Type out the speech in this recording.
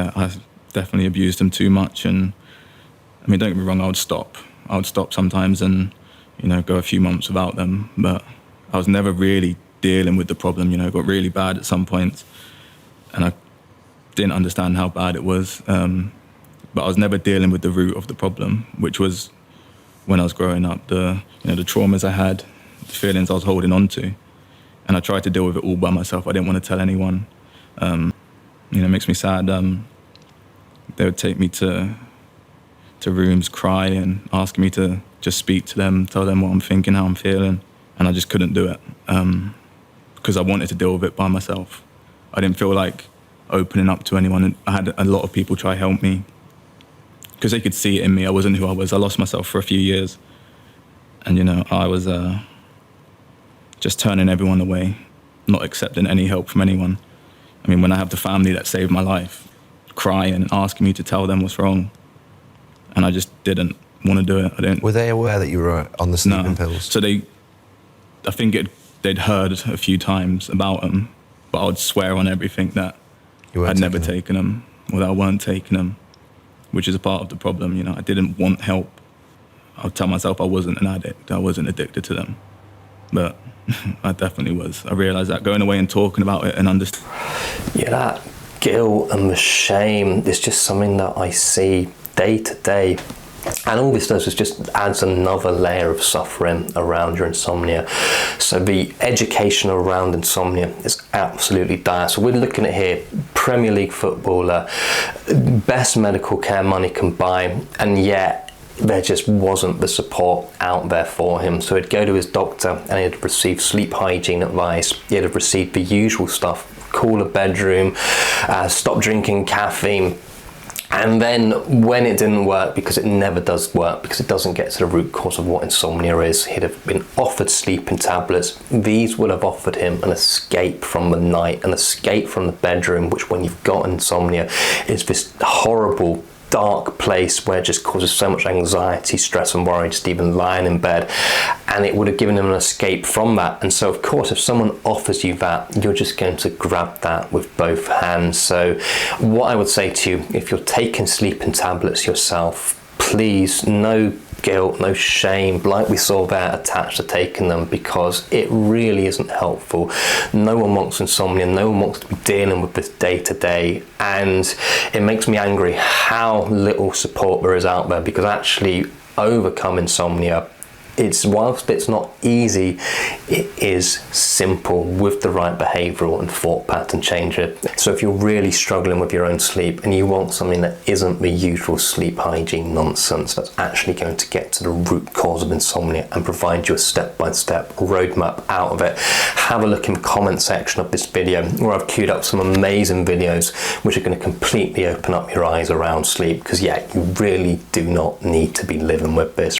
yeah, I definitely abused them too much. And I mean, don't get me wrong, I would stop sometimes and, you know, go a few months without them, but I was never really dealing with the problem. You know, it got really bad at some points, and I didn't understand how bad it was, but I was never dealing with the root of the problem, which was when I was growing up, the traumas I had, the feelings I was holding on to, and I tried to deal with it all by myself. I didn't want to tell anyone. You know, it makes me sad. They would take me to rooms, cry, and ask me to just speak to them, tell them what I'm thinking, how I'm feeling, and I just couldn't do it because I wanted to deal with it by myself. I didn't feel like opening up to anyone, and I had a lot of people try to help me because they could see it in me. I wasn't who I was. I lost myself for a few years, and, you know, I was just turning everyone away, not accepting any help from anyone. I mean, when I have the family that saved my life crying and asking me to tell them what's wrong, and I just didn't want to do it. I didn't. Were they aware that you were on the sleeping pills? So I think they'd heard a few times about them, but I would swear on everything that I'd never taken them, or that I weren't taking them, which is a part of the problem. You know, I didn't want help. I would tell myself I wasn't an addict, I wasn't addicted to them, but I definitely was. I realised that going away and talking about it and understanding. Yeah, that guilt and the shame is just something that I see day to day. And all this does is just adds another layer of suffering around your insomnia. So the education around insomnia is absolutely dire. So we're looking at here, Premier League footballer, best medical care money can buy, and yet there just wasn't the support out there for him. So he'd go to his doctor and he'd receive sleep hygiene advice. He'd have received the usual stuff, cooler bedroom, stop drinking caffeine. And then when it didn't work, because it never does work, because it doesn't get to the root cause of what insomnia is, he'd have been offered sleeping tablets. These would have offered him an escape from the night, an escape from the bedroom, which when you've got insomnia is this horrible, dark place where it just causes so much anxiety, stress and worry just even lying in bed, and it would have given him an escape from that. And so of course, if someone offers you that, you're just going to grab that with both hands. So what I would say to you, if you're taking sleeping tablets yourself, please, no guilt, no shame, like we saw there, attached to taking them, because it really isn't helpful. No one wants insomnia, no one wants to be dealing with this day to day, and it makes me angry how little support there is out there, because actually overcome insomnia, whilst it's not easy, it is simple with the right behavioural and thought pattern changer. So if you're really struggling with your own sleep and you want something that isn't the usual sleep hygiene nonsense, that's actually going to get to the root cause of insomnia and provide you a step-by-step roadmap out of it, have a look in the comment section of this video where I've queued up some amazing videos which are going to completely open up your eyes around sleep, because yeah, you really do not need to be living with this.